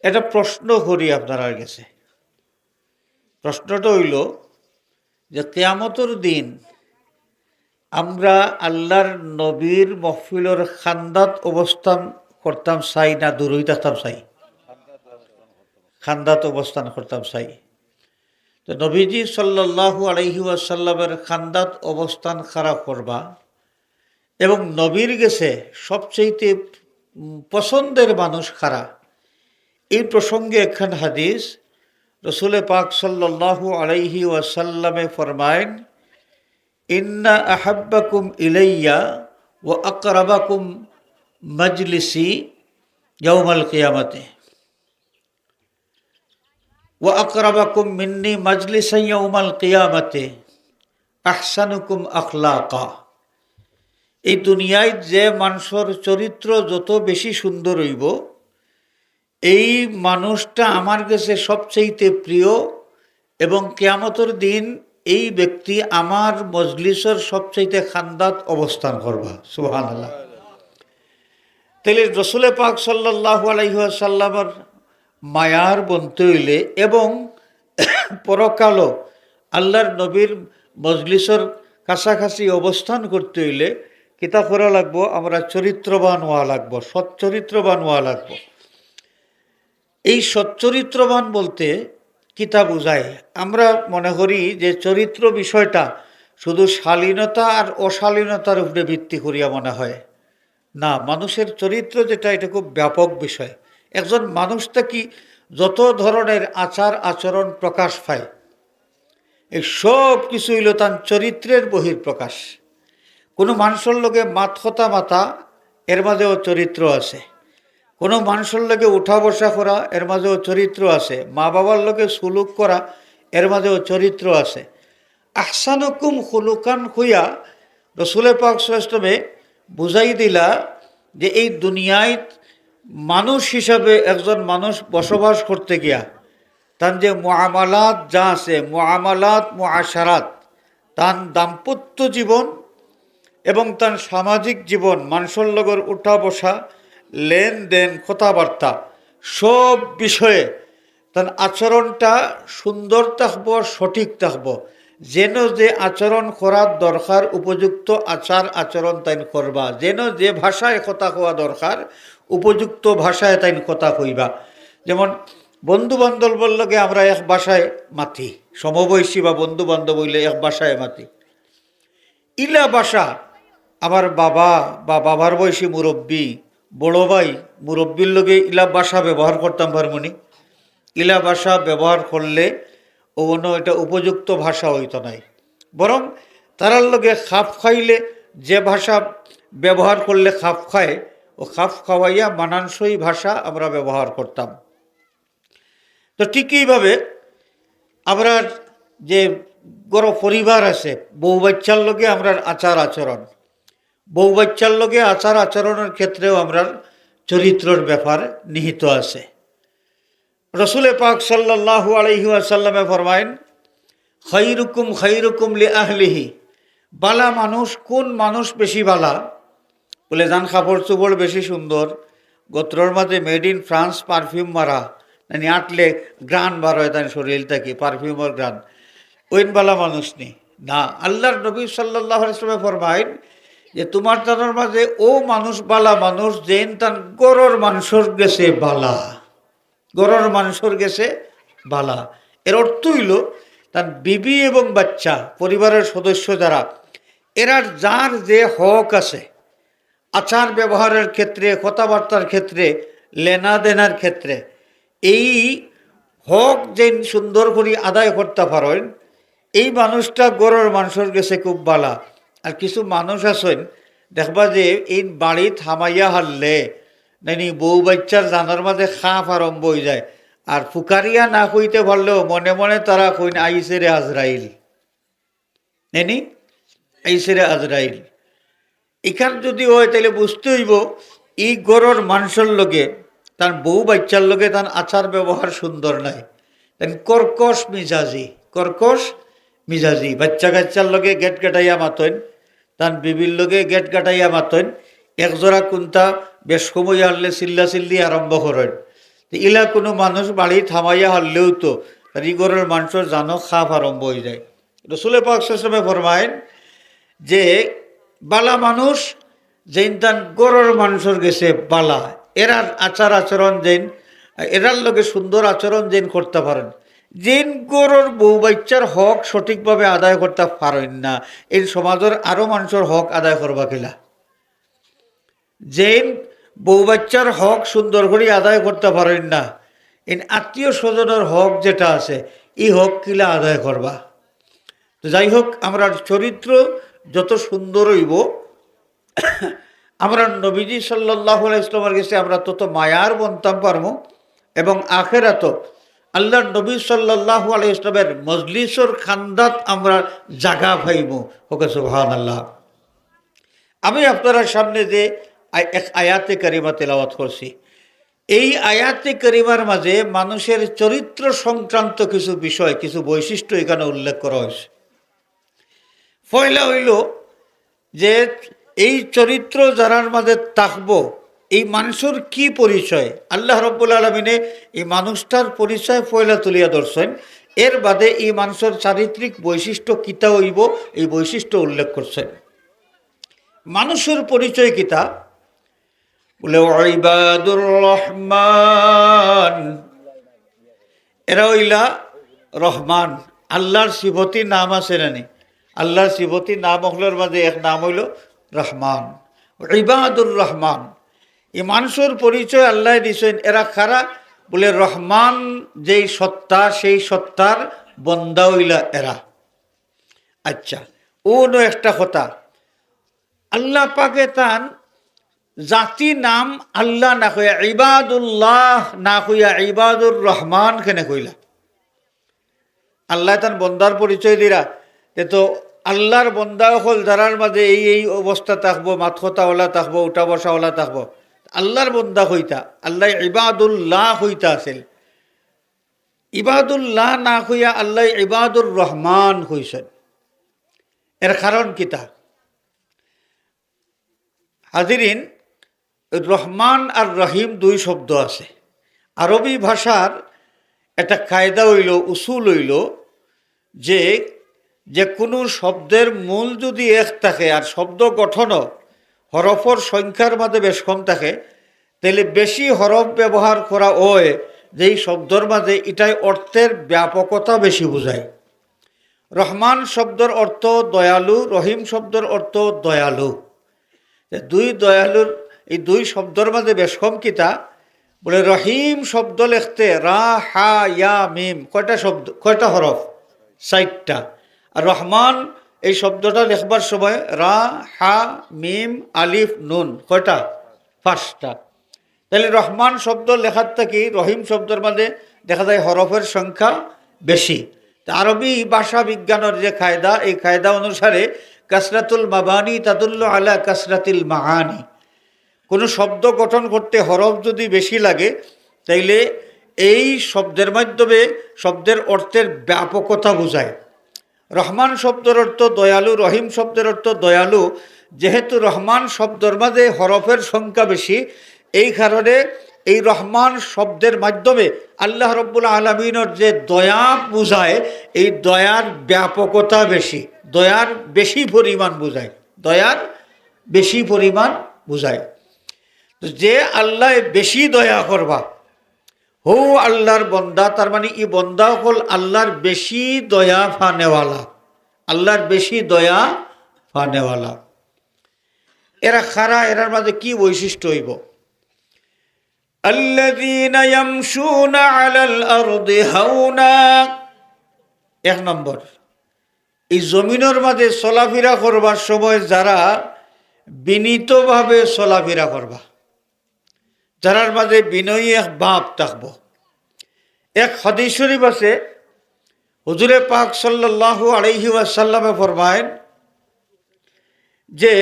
একটা প্রশ্ন করি আপনার কাছে। প্রশ্নটা হইল যে কিয়ামতের দিন আমরা আল্লাহর নবীর মহফিলের খান্দাত অবস্থান করতাম চাই না দূরই থাকতাম চাই? খান্দাত অবস্থান করতাম চাই। তো নবীজি সাল্লাল্লাহু আলাইহি ওয়াসাল্লামের খান্দাত অবস্থান খারাপ করবা এবং নবীর গেছে সবচেয়ে পছন্দের মানুষ খারা। এই প্রসঙ্গে একখান হাদিস রসুল পাক সাল্লাল্লাহু আলাইহি ওয়াসাল্লামে ফরমায়েন, ইন্না আহাব্বাকুম ইলাইয়া ওয়া আকরাবাকুম মাজলিসি ইয়াউমাল কিয়ামাতে ওয়া আকরাবাকুম মিন্নি মাজলিসান ইয়াউমাল কিয়ামাতে আহসানুকুম আখলাকা। এই দুনিয়ায় যে মানুষের চরিত্র যত বেশি সুন্দর হইব, এই মানুষটা আমার কাছে সবচেয়ে প্রিয় এবং কিয়ামতের দিন এই ব্যক্তি আমার মজলিসের সবচেয়ে খান্দাত অবস্থান করবা। সুবহানাল্লাহ। তাহলে রসুল পাক সাল্লাল্লাহু আলাইহি ওয়াসাল্লামের মায়ার বনতে হইলে এবং পরকালও আল্লাহর নবীর মজলিসের কাছাকাছি অবস্থান করতে হইলে কিতা করা লাগবো? আমরা চরিত্রবান হওয়া লাগবো, সচ্চরিত্রবান হওয়া লাগবো। এই সচ্চরিত্রবান বলতে কিতা বুঝায়? আমরা মনে করি যে চরিত্র বিষয়টা শুধু শালীনতা আর অশালীনতার উপরে ভিত্তি করিয়া মনে হয়। না, মানুষের চরিত্র যেটা, এটা খুব ব্যাপক বিষয়। একজন মানুষটা কি যত ধরনের আচার আচরণ প্রকাশ পায়, এই সব কিছু হইল তার চরিত্রের বহির্প্রকাশ। কোনো মানুষের লগে মাথা মাথা, এর মাঝেও চরিত্র আছে। কোনো মানুষের লগে উঠা বসা করা, এর মাঝেও চরিত্র আছে। মা বাবার লগে সুলুক করা, এর মাঝেও চরিত্র আছে। আহসানুকুম খুলুকান হইয়া রসুল পাক সাল্লাল্লাহু বুঝাই দিলা যে এই দুনিয়ায় মানুষ হিসাবে একজন মানুষ বসবাস করতে গিয়া তার যে মুআমালাত যা আছে, মুআমালাত মুআশারাত, তার দাম্পত্য জীবন এবং তার সামাজিক জীবন, মানুষের লগর উঠা বসা, লেনদেন, কথাবার্তা, সব বিষয়ে তার আচরণটা সুন্দর থাকবো, সঠিক থাকবো। যেন যে আচরণ করার দরকার উপযুক্ত আচার আচরণ তাইন করবা, যেন যে ভাষায় কথা কওয়া দরকার উপযুক্ত ভাষায় তাইন কথা কইবা। যেমন বন্ধু বান্ধবের লগে আমরা এক ভাষায় মাতি, সমবয়সী বা বন্ধু বান্ধব হইলে এক ভাষায় মাতি। ইলা ভাষা আমার বাবা বা বাবার বয়সী মুরব্বী, বড় ভাই মুরব্বীর লগে ইলা ভাষা ব্যবহার করতাম পারমনি? ইলা ভাষা ব্যবহার করলে এটা উপযুক্ত ভাষা হইতো নাই। বরং তারার লগে খাপ খাইলে যে ভাষা ব্যবহার করলে খাপ খায়, ও খাপ খাওয়াইয়া মানানসই ভাষা আমরা ব্যবহার করতাম। তো ঠিক এইভাবে আমরা যে বড় পরিবার আছে, বউ বাচ্চার লগে আমরা আচার আচরণ, বউ বাচ্চার লগে আচার আচরণের ক্ষেত্রেও আমরা চরিত্রের ব্যাপার নিহিত আছে। রসুল পাক সাল্লাল্লাহু আলাইহি ওয়াসাল্লামে ফরমায়েন, খাইরুকুম খাইরুকুম লি আহলিহি। বালা মানুষ কোন মানুষ বেশি বালা? বলে যান কাপড় চোপড় বেশি সুন্দর, গোত্রর মাঝে মেড ইন ফ্রান্স পারফিউম মারা, নানি আটলে গ্রান বার হয় তাই শরীর থেকে পারফিউমের গ্রান, ওইন বালা মানুষ নেই। না, আল্লাহর নবী সাল্লাল্লাহু আলাইহি ওয়াসাল্লাম ফরমায়েন যে তোমার তানোর মাঝে ও মানুষ বালা মানুষ যেন তার গরর মানুষের গেছে বালা, গরর মানুষের গেছে বালা। এর অর্থ হইল তার বিবি এবং বাচ্চা, পরিবারের সদস্য যারা, এরার যার যে হক আছে আচার ব্যবহারের ক্ষেত্রে, কথাবার্তার ক্ষেত্রে, লেনা দেনার ক্ষেত্রে, এই হক যেন সুন্দর করে আদায় করতে পারেন, এই মানুষটা গরর মানুষের গেছে খুব বালা। আর কিছু মানুষ আছেন দেখবা যে এই বাড়ি থামাইয়া হারলে নানি বউ বাচ্চার জানার মাঝে খাপ আরম্ভ হয়ে যায়, আর ফুকারিয়া না কইতে পারলেও মনে মনে তারা কইন আইসে রে আজরাইল, নানি আইসে রে আজরাইল। এখান যদি হয় তাহলে বুঝতে হইব এই গরর মানুষের লগে তার বউ বাচ্চার লগে তার আচার ব্যবহার সুন্দর নাই, তাই কর্কশ মিজাজি, কর্কশ মিজাজি। বাচ্চা কাচ্চার লগে গেট কাটাইয়া মাতইন, তার বিবির লগে গেট কাটাইয়া মাতইন, একজোড়া কুন্তা বেশ সময় আনলে চিল্লা চিল্লি আরম্ভ করেন, ইলা কোনো মানুষ বাড়ি থামাইয়া হারলেও তো রিগরের মানুষের জানো খাপ আরম্ভ হয়ে যায়। রসুলের পাক সাল্লাল্লাহু আলাইহি ওয়াসাল্লাম ফরমায়েন যে বালা মানুষ যেন তান গরর মানুষের গেছে বালা, এরার আচার আচরণ যেন এরার লগে সুন্দর আচরণ যেন করতে পারেন, যেন গরর বউ বাচ্চার হক সঠিকভাবে আদায় করতে পারেন না, এই সমাজের আরও মানুষের হক আদায় করবা কিলা। যেন বউ বাচ্চার হক সুন্দর করে আদায় করতে পারেন না, এই আত্মীয় স্বজনের হক যেটা আছে এই হক কিলা আদায় করবা। তো যাই হোক, আমরা চরিত্র যত সুন্দর হইব আমরা নবীজি সাল্লাল্লাহু আলাইহি ওয়াসাল্লামের কাছে আমরা তত মায়ার বনতাম পারবো, এবং আখেরাত আল্লাহর নবী সাল্লাল্লাহু আলাইহি ওয়াসাল্লামের মজলিসর খান্দাত আমরা জাগা পাইব। ওকে সুবহানাল্লাহ। আমি আপনার সামনে যে এক আয়াতে কারিমা তেলাওয়াত করছি, এই আয়াতে কারিমার মাঝে মানুষের চরিত্র সংক্রান্ত কিছু বিষয়, কিছু বৈশিষ্ট্য এখানে উল্লেখ করা হয়েছে। পয়লা হইল যে এই চরিত্র যারার মাঝে থাকবো, এই মানুষের কি পরিচয়, আল্লাহ রাব্বুল আলামিনে এই মানুষটার পরিচয় পয়লা তুলিয়া ধরছেন। এর বাদে এই মানুষের চারিত্রিক বৈশিষ্ট্য কিতা হইব এই বৈশিষ্ট্য উল্লেখ করছেন। মানুষের পরিচয় কিতা বলে ইবাদুর রহমান, এরা হইলা রহমান। আল্লাহর সিফতি নাম আছে নানি, আল্লাহর সিফতি নাম হলের মাঝে এক নাম হইল রহমান, ইবাদুর রহমান। এই মানুষের পরিচয় আল্লাহ দিয়েছেন। এরা খারা বলে রহমান যেই সত্তা সেই সত্তার বন্দা হইলা এরা। আচ্ছা, অন্য একটা কথা, আল্লাহ পাকে তান জাতি নাম আল্লাহ না কইয়া ইবাদুল্লাহ না কইয়া ইবাদুর রহমান কেনে কইলা? আল্লাহ তান বন্দার পরিচয় দিরা, এ তো আল্লাহর বন্দা হল যারার মাঝে এই এই অবস্থা থাকবো, মাথতাওয়ালা থাকবো, উঠা বসাওয়ালা থাকবো, আল্লাহর বন্দা হইতা। আল্লাহ ইবাদুল্লাহ হইতা আছিল। ইবাদুল্লাহ না হইয়া আল্লাহ ইবাদুর রহমান হইছেন। এর কারণ কিতা? হাজিরিন, রহমান আর রহিম দুই শব্দ আছে। আরবি ভাষার একটা কায়দা হইল, উসুল হইল যে যে কোনো শব্দের মূল যদি এক থাকে আর শব্দ গঠনও হরফর সংখ্যার মাঝে বেশ কম থাকে, তাহলে বেশি হরফ ব্যবহার করা হয় যেই শব্দর মাঝে এটাই অর্থের ব্যাপকতা বেশি বোঝায়। রহমান শব্দের অর্থ দয়ালু, রহিম শব্দের অর্থ দয়ালু। দুই দয়ালুর এই দুই শব্দর মাঝে বেশ কম কিতা বলে রহিম শব্দ লিখতে রা হা ইয়া মিম কয়টা শব্দ, কয়টা হরফ? 4টা। আর রহমান এই শব্দটা লিখবার সময় রা হা মিম আলিফ নুন কয়টা? 5টা। তাহলে রহমান শব্দ লেখার থেকে রহিম শব্দের মাঝে দেখা যায় হরফের সংখ্যা বেশি। আরবি ভাষা বিজ্ঞানের যে কায়দা, এই কায়দা অনুসারে কাসরাতুল মাবানি তাদুল্লু আলা কাসরাতিল মাআনি। কোনো শব্দ গঠন করতে হরফ যদি বেশি লাগে তাইলে এই শব্দের মাধ্যমে শব্দের অর্থের ব্যাপকতা বোঝায়। রহমান শব্দের অর্থ দয়ালু, রহিম শব্দের অর্থ দয়ালু। যেহেতু রহমান শব্দের মাঝে হরফের সংখ্যা বেশি, এই কারণে এই রহমান শব্দের মাধ্যমে আল্লাহ রাব্বুল আলামিনের যে দয়া বোঝায়, এই দয়ার ব্যাপকতা বেশি, দয়ার বেশি পরিমাণ বোঝায়, দয়ার বেশি পরিমাণ বোঝায়। যে আল্লাহ বেশি দয়া করবা হো আল্লাহর বন্দা, তার মানে এই বন্দা হল আল্লাহর বেশি দয়া ফানেওয়ালা, আল্লাহর বেশি দয়া ফানেওয়ালা। এরা খারা, এরার মাঝে কি বৈশিষ্ট্য হইব? আল্লাযীনা ইয়ামশুনা আলাল আরদি হাওনা। 1 নম্বর, এই জমিনের মাঝে চলাফেরা করবার সময় যারা বিনীতভাবে চলাফেরা করবা, যারার মাঝে বিনয়ী এক ভাব থাকব। এক হাদিস শরীফ আছে, হুজুরে পাক সাল্লাল্লাহু আলাইহি ওয়াসাল্লামে ফরমায়েন যে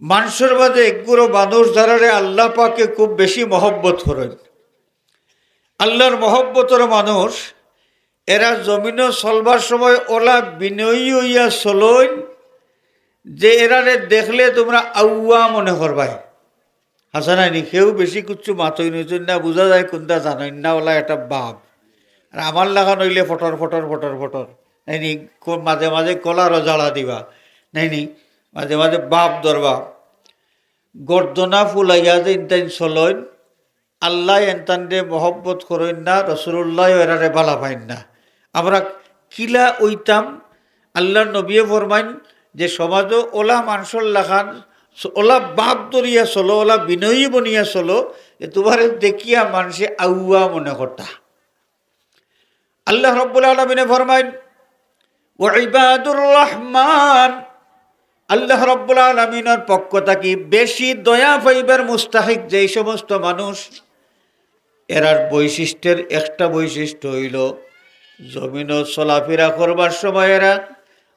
মানুষের মাঝে একগুলো মানুষ যারারে আল্লাহ পাকে খুব বেশি মহব্বত করেন, আল্লাহর মহব্বতের মানুষ, এরা জমিনে চলবার সময় ওলা বিনয়ী হইয়া চলইন যে এরারে দেখলে তোমরা আউয়া মনে করবাই। হাসা নাইনি কেউ বেশি কুচ্ছু মাতই নইতেন না, বোঝা যায় কোনটা জানেন না ওলা একটা বাপ। আর আমার লাগা নইলে ফটর ফটর ফটর ফটর নাইনি, মাঝে মাঝে কলারও জ্বালা দিবা নাইনি, মাঝে মাঝে বাপ ধরবা। গর্দনা ফুলাইয়া যে ইনতাইন চলইন, আল্লাহ এনতানরে মহব্বত করেন না, রসুল্লাহ এরারে বালা পাইন না। আমরা কিলা ওইতাম, আল্লাহর নবীয়ে ফরমাইন যে সমাজও ওলা মানুষের লাখান ওলা বাপ ধরিয়া চলো, ওলা বিনয়ী বনিয়া চলো, যে তোমার দেখিয়া মানুষে আউয়া মনে করতা। আল্লাহ রব্বুল আলামিনে ফরমাইন ওয়া ইবাদুর রহমান, আল্লাহ রব্বুল আলামিনের পক্ষ থাকি বেশি দয়া পাইবার মুস্তাহিক যেই সমস্ত মানুষ, এরার বৈশিষ্ট্যের একটা বৈশিষ্ট্য হইল জমিনও চলাফেরা করবার সময় এরা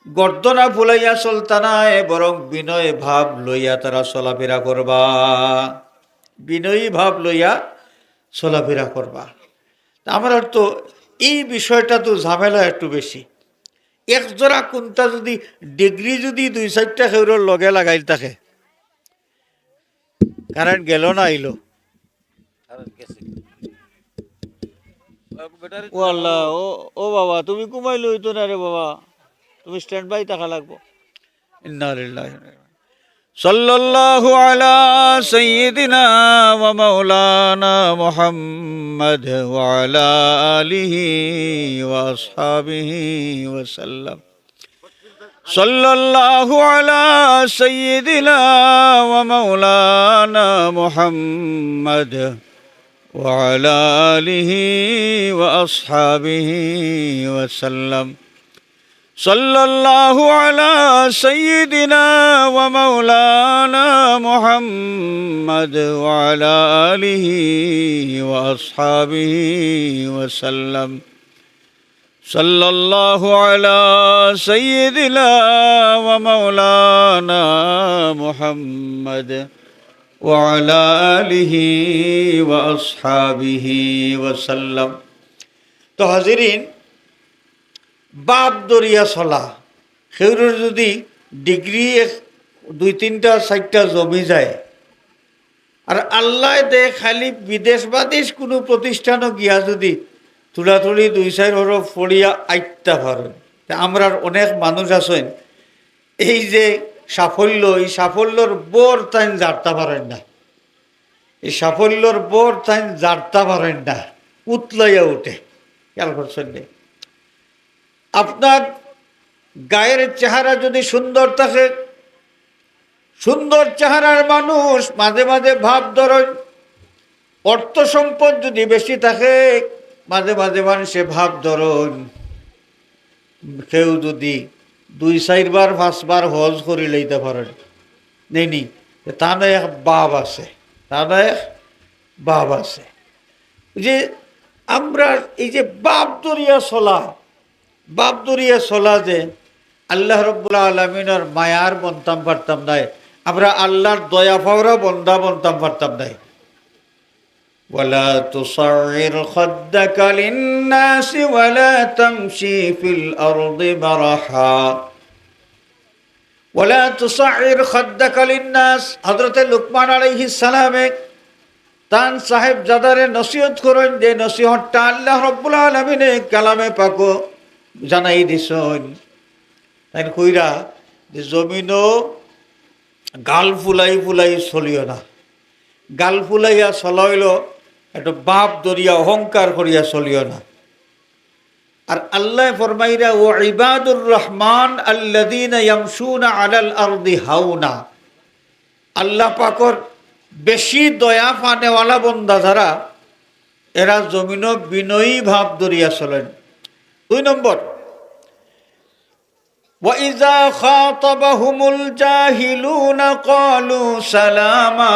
গর্দনা ফুলাইয়া চলতা নাই, বরং বিনয় ভাব লইয়া তারা চলাফেরা করবা, বিনয়ী ভাব লইয়া চলাফেরা করবা। আমার তো এই বিষয়টা তো ঝামেলা একটু বেশি। একজোড়া কোনটা যদি ডিগ্রি যদি 2-4টা খেউরের লগে লাগাই থাকে, কারেন্ট গেল না আইলো, ও আল্লাহ, ও বাবা তুমি ঘুমাইলো হইতো না রে বাবা, তুমি স্ট্যান্ড বাই থাকা লাগবো। ইন্না লিল্লাহি ওয়া ইন্না ইলাইহি সাল্লাল্লাহু আলা সাইয়্যিদিনা ওয়া মাওলানা মুহাম্মদ ওয়া আলা আলিহি ওয়া আসহাবিহি ওয়া সাল্লাম। সাল্লাল্লাহু আলা সাইয়্যিদিনা ওয়া মাওলানা মুহাম্মদ ওয়া আলা আলিহি ওয়া আসহাবিহি ওয়া সাল্লাম। সাল্লাল্লাহু আলা সাইয়্যিদিনা ওয়া মাওলানা মুহাম্মদ ওয়া আলা আলিহি ওয়া আসহাবিহি ওয়া সাল্লাম। সাল্লাল্লাহু আলা সাইয়্যিদিনা ওয়া মাওলানা মুহাম্মদ ওয়া আলা আলিহি ওয়া আসহাবিহি ওয়া সাল্লাম। তো হাজিরিন, বাপ দরিয়া চলা সেউরের যদি ডিগ্রি 2-3টা-4টা জমি যায়, আর আল্লাহ দে খালি বিদেশ বাদেশ কোনো প্রতিষ্ঠানও গিয়া যদি তুলাতুলি 2-4 হরফ পড়িয়া আইতা পারেন। আমরা অনেক মানুষ আছেন এই যে সাফল্য, এই সাফল্যর বোর তাইন জারতা পারেন না, এই সাফল্যর বোর তাইন জারতা পারেন না, উতলাইয়া উঠে। খেয়াল করছেন না? আপনার গায়ের চেহারা যদি সুন্দর থাকে, সুন্দর চেহারার মানুষ মাঝে মাঝে ভাব ধরেন। অর্থ সম্পদ যদি বেশি থাকে, মাঝে মাঝে মানুষে ভাব ধরেন। কেউ যদি 2-4 বার 5 বার হজ করে লইতে পারেন নেই, তা নয় এক বাপ আছে, তা নয় বাপ আছে। যে আমরা এই যে বাপ দরিয়া চলা, বাপ দরিয়া চলা যে আল্লাহ রব্বুল আলমিনের মায়ার বনতাম পারতাম নাই, আমরা আল্লাহর দয়া পাওয়া বন্দা বনতাম পারতাম নাই। ওয়ালা তুসাইর খাদ্দাকা লিন্নাসি ওয়ালা তামশি ফিল আরদি মারাহা, ওয়ালা তুসাইর খাদ্দাকা লিন্নাস। হযরত লুকমান আলাইহিস সালামে তান সাহেব জাদারে নসিহত করেন, যে নসিহতটা আল্লাহ রব্বুল আলামিনে কালামে পাক জানাই দিছেন। তাই কইরা যে জমিনও গাল ফুলাই ফুলাই চলিও না, গাল ফুলাইয়া চলাইল একটু বাপ দরিয়া অহংকার করিয়া চলিও না। আর আল্লাহ ফরমাইরা ও ইবাদুর রহমান আল্লাযীনা ইয়ামশুনা আলাল আরদি হাওনা, আল্লাহ পাকর বেশি দয়া পানেওয়ালা বন্দা যারা, এরা জমিনও বিনয়ী ভাব দরিয়া চলেন। 2 নম্বর, ওয়াইজা খাতাবাহুমুল জাহিলুনা ক্বালু সালামা,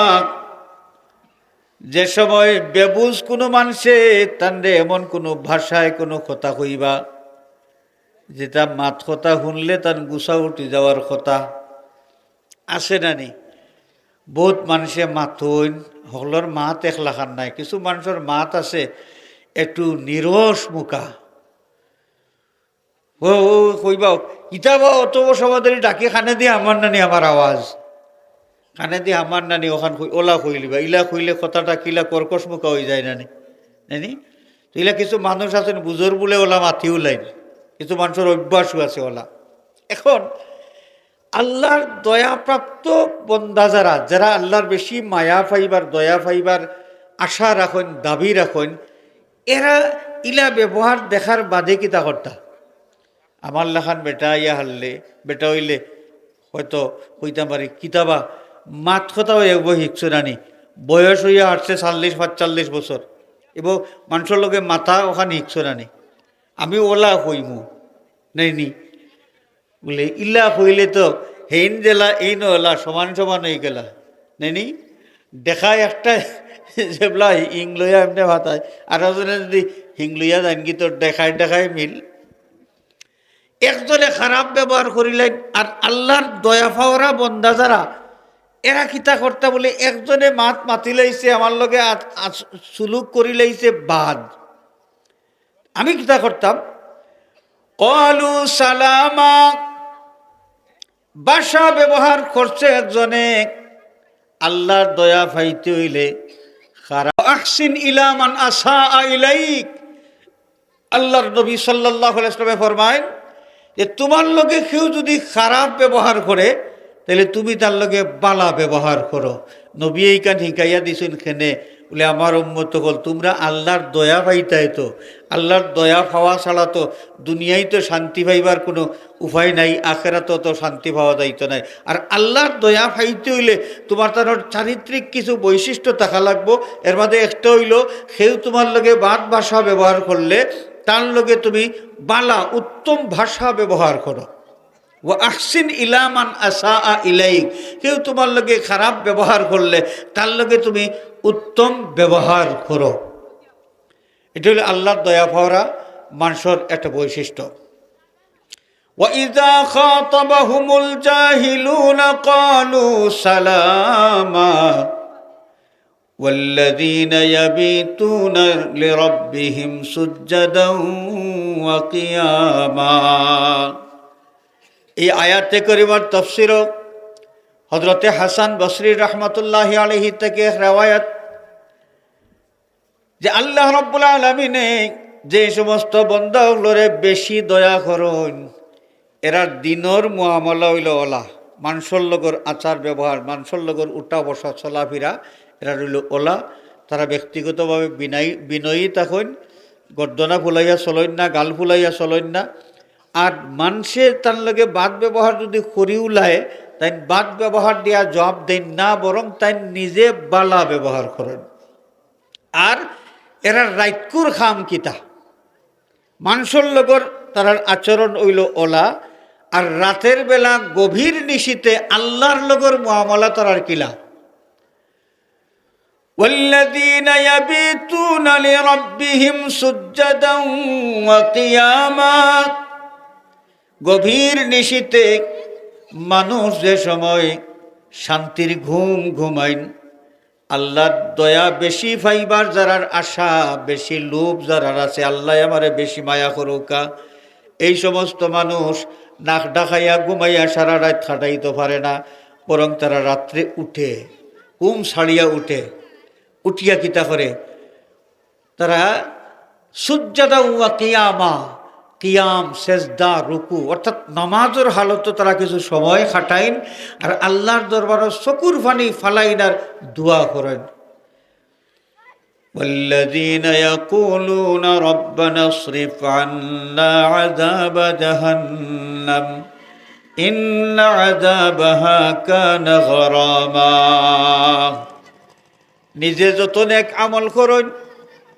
যে সময় বেবুজ কোনো মানুষে তান্ডে এমন কোনো ভাষায় কোনো কথা কইবা যেটা মাত কথা শুনলে তার গুছা উঠি যাওয়ার কথা আছে না নি? বহুত মানুষে মাতইন, সকলের মাত একলাখান নাই। কিছু মানুষের মাত আছে একটু নিরস মুখা, ও কইবা কিতাবা অত সমাদারি ডাকি খানে দিয়ে আমার নানি আমার আওয়াজ, কানে দিয়ে আমার নানি ওখান ওলা খুইলিবা, ইলা খুইলে কথাটা কিলা কর্কশ মুখা হয়ে যায় নানি নানি। তো ইলা কিছু মানুষ আছেন বুজোর বলে ওলা মাথি ওলাই, কিছু মানুষের অভ্যাসও আছে ওলা। এখন আল্লাহর দয়াপ্রাপ্ত বন্দা যারা যারা আল্লাহর বেশি মায়া পাইবার দয়া পাইবার আশা রাখেন দাবি রাখেন, এরা ইলা ব্যবহার দেখার বাদে কিতা করতা। আমার লেখান বেটা ইয়া হারলে বেটা হইলে হয়তো হইতাম পারি কিতাবা মাত কথাও একবার শিখছো নানি, বয়স হইয়া আসছে 40-45 বছর, এবং মানুষের লগে মাথা ওখানে শিখছো নানি। আমি ওলা কইমু নাইনি বলে ইলা কইলে তো হেইন জেলা এই নলা সমান সমান হয়ে গেলা নাইনি। দেখায় একটা যেবলা হিং লইয়া এমনি ভাতায়, আর একজনে যদি হিং লইয়া যান কি তোর দেখায় দেখায় মিল। একজনে খারাপ ব্যবহার করিলেন, আর আল্লাহর দয়া পাওয়ারা বন্দা যারা এরা কিতা করতা বলে একজনে মাতি লাইছে আমার লগে সুলুক করি লাইছে বাদ। আমি কিতা করতাম, কলু সালামা, ভাষা ব্যবহার করছে একজনে আল্লাহর দয়া পাইতে হইলে খারাপ। আহসিন ইলা মান আসা ইলাইক, আল্লাহর নবী সাল্লাল্লাহু আলাইহি ওয়াসাল্লাম ফরমায় যে তোমার লগে কেউ যদি খারাপ ব্যবহার করে তাহলে তুমি তার লগে বালা ব্যবহার করো। নবী এইখান শিকাইয়া দিছেন খেনে বলে আমার উম্মত হল তোমরা আল্লাহর দয়া পাইতাই, তো আল্লাহর দয়া পাওয়া ছাড়া তো দুনিয়ায় তো শান্তি পাইবার কোনো উপায় নাই, আখেরাতেও তো শান্তি পাওয়া যাইতো নাই। আর আল্লাহর দয়া পাইতে হইলে তোমার তার চারিত্রিক কিছু বৈশিষ্ট্য থাকা লাগবো। এর মধ্যে একটা হইল সেও তোমার লগে বাদ ভাষা ব্যবহার করলে তার লগে তুমি বালা উত্তম ভাষা ব্যবহার করো। ও আহসিন ইলা মান আসা ইলাইক, কেউ তোমার লগে খারাপ ব্যবহার করলে তার লগে তুমি উত্তম ব্যবহার করো। এটা হলো আল্লাহর দয়া পাওয়া মানুষের একটা বৈশিষ্ট্য। وَإِذَا خَاطَبَهُمُ الْجَاهِلُونَ قَالُوا سَلَامًا وَالَّذِينَ يَبِيتُونَ لِرَبِّهِمْ سُجَّدًا وَقِيَامًا। এই আয়াতে করিমার তাফসীর হযরতে হাসান বসরি রাহমাতুল্লাহি আলাইহি থেকে রিওয়ায়াত যে আল্লাহ রাব্বুল আলামিন যে সমস্ত বান্দাগুলোরে বেশি দয়া করেন এরা দিনের মুআমালা হইল ওলা, মানুষের লগর আচার ব্যবহার, মানুষের লগর উঠা বসা চলাফেরা এরা রইল ওলা। তারা ব্যক্তিগতভাবে বিনয়ী থাকেন, গর্দনা ফুলাইয়া চলেন না, গাল ফুলাইয়া চলেন না। আর মানুষের তার লগে বাদ ব্যবহার যদি করি উলায় তাই বাদ ব্যবহার দিয়া জবাব দেন না, বরং তাই নিজে বালা ব্যবহার করেন। আর এরা রাইকুর খাম কিতা, মানুষের লগর তার আচরণ হইল ওলা, আর রাতের বেলা গভীর নিশীতে আল্লাহর লগর মুআমালা তারার কিলা। والذين يبيتون لربهم سجدا وقياما, গভীর নিশীতে মানুষ যে সময় শান্তির ঘুম ঘুমাইন, আল্লাহর দয়া বেশি পাইবার যারার আশা, বেশি লোভ যারার আছে, আল্লাহ আমারে বেশি মায়া করুকা, এই সমস্ত মানুষ নাক ডাকাইয়া ঘুমাইয়া সারা রাত খাটাইতে পারে না, বরং তারা রাত্রে উঠে, ঘুম ছাড়িয়া উঠে, উঠিয়া কিতা করে তারা সুজ্জাদা ওয়া কিয়ামা, কিয়াম সেজদা রুকু অর্থাৎ নামাজের হালত তারা কিছু সময় খাটাইন, আর আল্লাহর দরবারে চকুর পানি ফালাইন আর দোয়া করেন। والذين يقولون ربنا اصرف عنا عذاب جهنم إن عذابها كان غراما। নিজে যত নেক আমল করেন,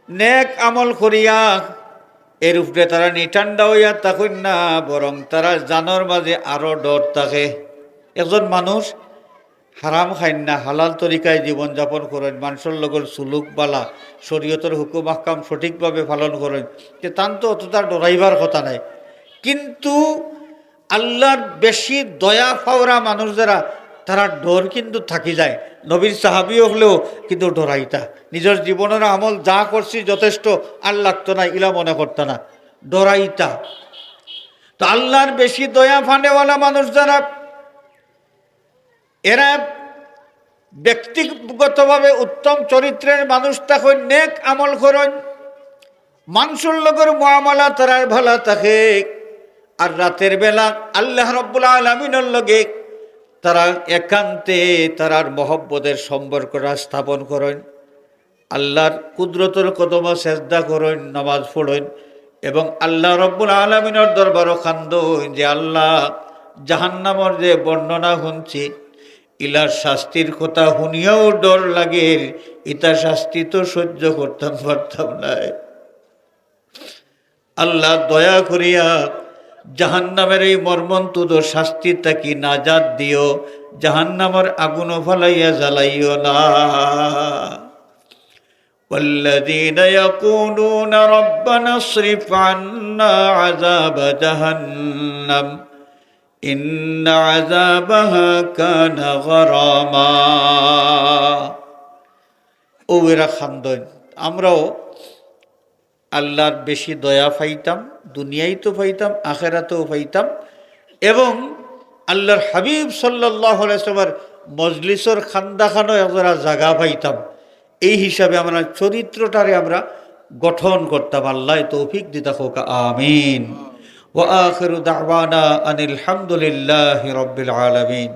নেক আমল করিয়া এর উপরে তারা নিঠান্ডা হইয়া থাকেন না, বরং তারা জানোর মাঝে আরো ডর থাকে। একজন মানুষ হারাম খাইন না, হালাল তরিকায় জীবনযাপন করেন, মানুষের লগর সুলুক বালা শরীয়তের হুকুম আহকাম সঠিকভাবে পালন করেন, যে তান তো অতটা ডরাইবার কথা নাই। কিন্তু আল্লাহর বেশি দয়া পাওয়া মানুষ যারা তারা ডর কিন্তু থাকি যায়। নবীর সাহাবিও হলেও কিন্তু ডরাইতা, নিজের জীবনের আমল যা করছি যথেষ্ট, আর লাগতো না ইলা মনে করতো না, ডরাইতা। তো আল্লাহর বেশি দয়া ফানেওয়ালা মানুষ যারা, এরা ব্যক্তিগতভাবে উত্তম চরিত্রের মানুষ তখন নেক আমল করেন, মানুষের লগের মুআমালা তারার ভালো থাকে, আর রাতের বেলা আল্লাহ রাব্বুল আলামিনের লগে তারা একান্তে তারার মহব্বতের সম্পর্কটা স্থাপন করেন, আল্লাহর কুদরতের কদমে সেজদা করেন, নামাজ পড়েন এবং আল্লাহ রাব্বুল আলামিনের দরবারও কান্দন যে আল্লাহ জাহান্নামের যে বর্ণনা শুনছি, ইলার শাস্তির কথা শুনিয়াও ডর লাগে, ইতা শাস্তি তো সহ্য করতাম পারতাম না। আল্লাহ দয়া করিয়া জাহান্নামের এই মর্মন্তুদ শাস্তি তাকি নাজাত দিও, জাহান্নামের আগুন ফালাইয়া জ্বালাইও না। والذين يقولون ربنا اصرف عنا عذاب جهنم إن عذابها كان غراما। ওরা খান্দন আমরাও আল্লাহর বেশি দয়া পাইতাম, দুনিয়ায় তো পাইতাম, আখেরাতেও পাইতাম, এবং আল্লাহর হাবিব সাল্লাল্লাহু আলাইহি ওয়াসাল্লামের মজলিসের খান্দাখানো একটা জায়গা পাইতাম। এই হিসাবে আমরা চরিত্রটারে আমরা গঠন করতাম। আল্লাহ তৌফিক দিতা হোক, আমিন। ওয়া আখিরু দাওয়ানা আনিল হামদুলিল্লাহি রাব্বিল আলামিন।